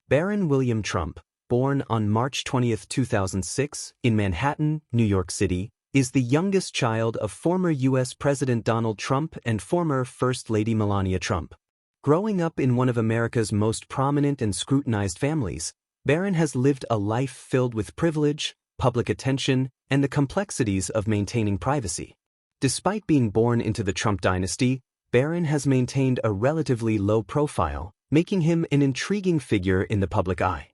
Barron William Trump, born on March 20, 2006, in Manhattan, New York City, is the youngest child of former U.S. President Donald Trump and former First Lady Melania Trump. Growing up in one of America's most prominent and scrutinized families, Barron has lived a life filled with privilege, public attention, and the complexities of maintaining privacy. Despite being born into the Trump dynasty, Barron has maintained a relatively low profile, making him an intriguing figure in the public eye.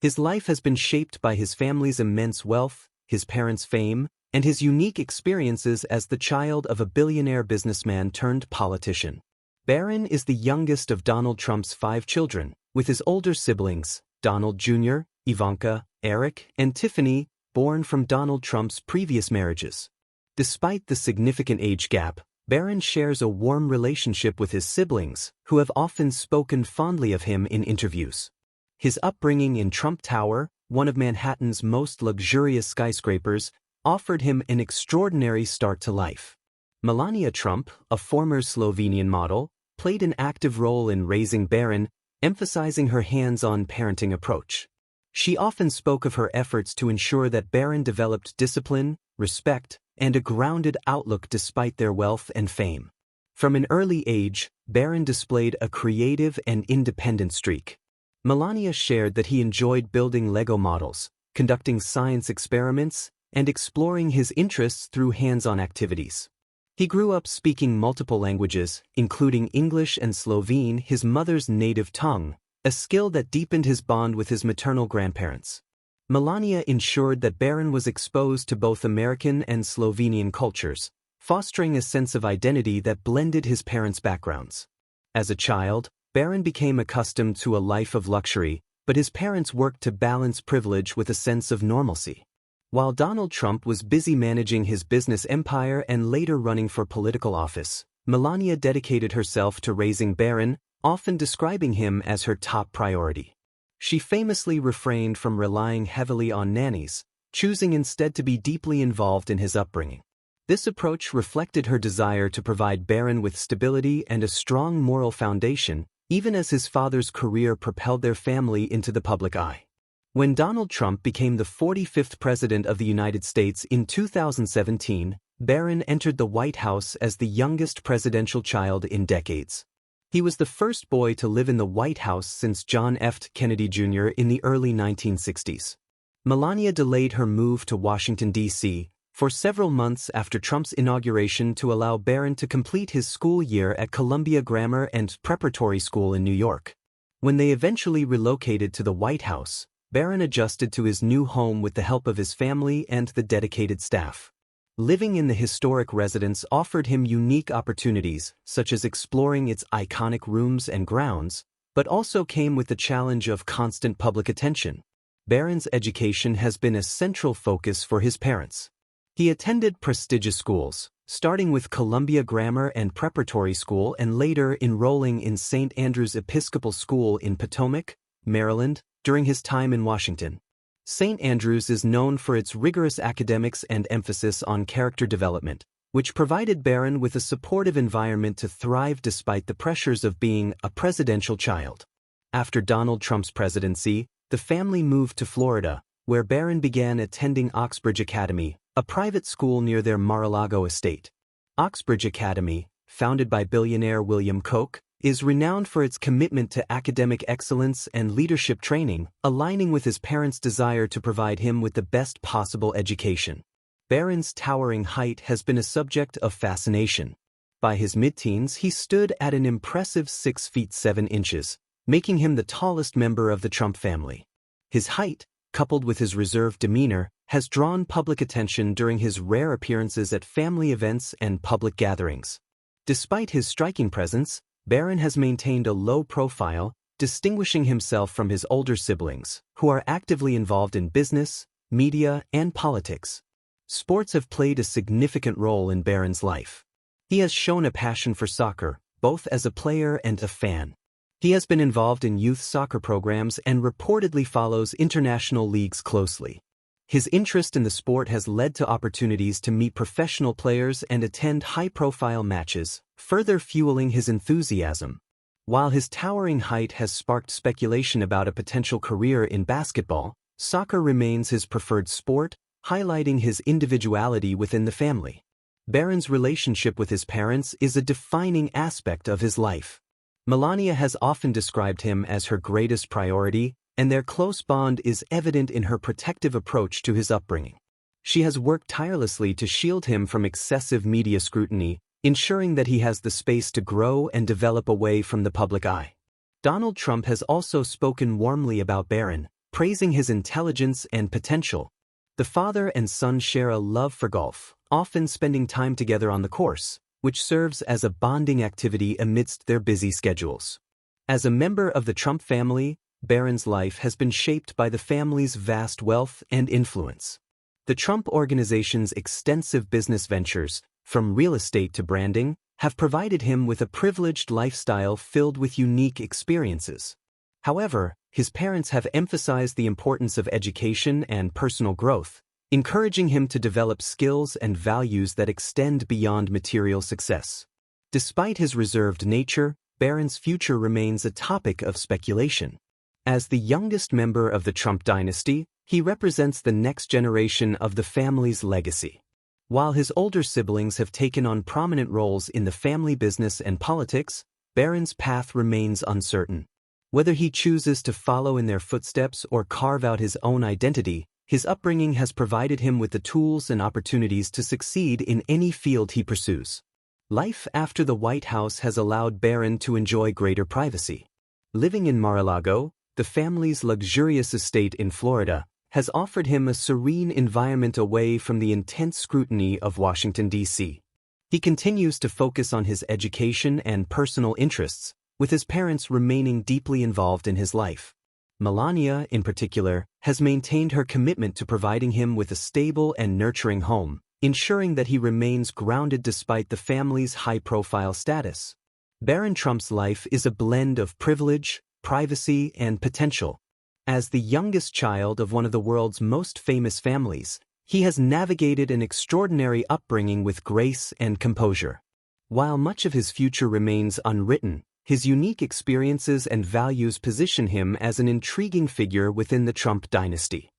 His life has been shaped by his family's immense wealth, his parents' fame, and his unique experiences as the child of a billionaire businessman turned politician. Barron is the youngest of Donald Trump's 5 children, with his older siblings, Donald Jr., Ivanka, Eric, and Tiffany, born from Donald Trump's previous marriages. Despite the significant age gap, Barron shares a warm relationship with his siblings, who have often spoken fondly of him in interviews. His upbringing in Trump Tower, one of Manhattan's most luxurious skyscrapers, offered him an extraordinary start to life. Melania Trump, a former Slovenian model, played an active role in raising Barron, emphasizing her hands-on parenting approach. She often spoke of her efforts to ensure that Barron developed discipline, respect, and a grounded outlook despite their wealth and fame. From an early age, Barron displayed a creative and independent streak. Melania shared that he enjoyed building Lego models, conducting science experiments, and exploring his interests through hands-on activities. He grew up speaking multiple languages, including English and Slovene, his mother's native tongue, a skill that deepened his bond with his maternal grandparents. Melania ensured that Barron was exposed to both American and Slovenian cultures, fostering a sense of identity that blended his parents' backgrounds. As a child, Barron became accustomed to a life of luxury, but his parents worked to balance privilege with a sense of normalcy. While Donald Trump was busy managing his business empire and later running for political office, Melania dedicated herself to raising Barron, often describing him as her top priority. She famously refrained from relying heavily on nannies, choosing instead to be deeply involved in his upbringing. This approach reflected her desire to provide Barron with stability and a strong moral foundation, even as his father's career propelled their family into the public eye. When Donald Trump became the 45th President of the United States in 2017, Barron entered the White House as the youngest presidential child in decades. He was the first boy to live in the White House since John F. Kennedy Jr. in the early 1960s. Melania delayed her move to Washington, D.C., for several months after Trump's inauguration to allow Barron to complete his school year at Columbia Grammar and Preparatory School in New York. When they eventually relocated to the White House, Barron adjusted to his new home with the help of his family and the dedicated staff. Living in the historic residence offered him unique opportunities, such as exploring its iconic rooms and grounds, but also came with the challenge of constant public attention. Barron's education has been a central focus for his parents. He attended prestigious schools, starting with Columbia Grammar and Preparatory School and later enrolling in St. Andrew's Episcopal School in Potomac, Maryland, during his time in Washington. St. Andrews is known for its rigorous academics and emphasis on character development, which provided Barron with a supportive environment to thrive despite the pressures of being a presidential child. After Donald Trump's presidency, the family moved to Florida, where Barron began attending Oxbridge Academy, a private school near their Mar-a-Lago estate. Oxbridge Academy, founded by billionaire William Koch, is renowned for its commitment to academic excellence and leadership training, aligning with his parents' desire to provide him with the best possible education. Barron's towering height has been a subject of fascination. By his mid-teens, he stood at an impressive 6 feet 7 inches, making him the tallest member of the Trump family. His height, coupled with his reserved demeanor, has drawn public attention during his rare appearances at family events and public gatherings. Despite his striking presence, Barron has maintained a low profile, distinguishing himself from his older siblings, who are actively involved in business, media, and politics. Sports have played a significant role in Barron's life. He has shown a passion for soccer, both as a player and a fan. He has been involved in youth soccer programs and reportedly follows international leagues closely. His interest in the sport has led to opportunities to meet professional players and attend high-profile matches, further fueling his enthusiasm. While his towering height has sparked speculation about a potential career in basketball, soccer remains his preferred sport, highlighting his individuality within the family. Barron's relationship with his parents is a defining aspect of his life. Melania has often described him as her greatest priority, and their close bond is evident in her protective approach to his upbringing. She has worked tirelessly to shield him from excessive media scrutiny, ensuring that he has the space to grow and develop away from the public eye. Donald Trump has also spoken warmly about Barron, praising his intelligence and potential. The father and son share a love for golf, often spending time together on the course, which serves as a bonding activity amidst their busy schedules. As a member of the Trump family, Barron's life has been shaped by the family's vast wealth and influence. The Trump Organization's extensive business ventures, from real estate to branding, have provided him with a privileged lifestyle filled with unique experiences. However, his parents have emphasized the importance of education and personal growth, encouraging him to develop skills and values that extend beyond material success. Despite his reserved nature, Barron's future remains a topic of speculation. As the youngest member of the Trump dynasty, he represents the next generation of the family's legacy. While his older siblings have taken on prominent roles in the family business and politics, Barron's path remains uncertain. Whether he chooses to follow in their footsteps or carve out his own identity, his upbringing has provided him with the tools and opportunities to succeed in any field he pursues. Life after the White House has allowed Barron to enjoy greater privacy. Living in Mar-a-Lago, the family's luxurious estate in Florida, has offered him a serene environment away from the intense scrutiny of Washington, D.C. He continues to focus on his education and personal interests, with his parents remaining deeply involved in his life. Melania, in particular, has maintained her commitment to providing him with a stable and nurturing home, ensuring that he remains grounded despite the family's high-profile status. Barron Trump's life is a blend of privilege, privacy, and potential. As the youngest child of one of the world's most famous families, he has navigated an extraordinary upbringing with grace and composure. While much of his future remains unwritten, his unique experiences and values position him as an intriguing figure within the Trump dynasty.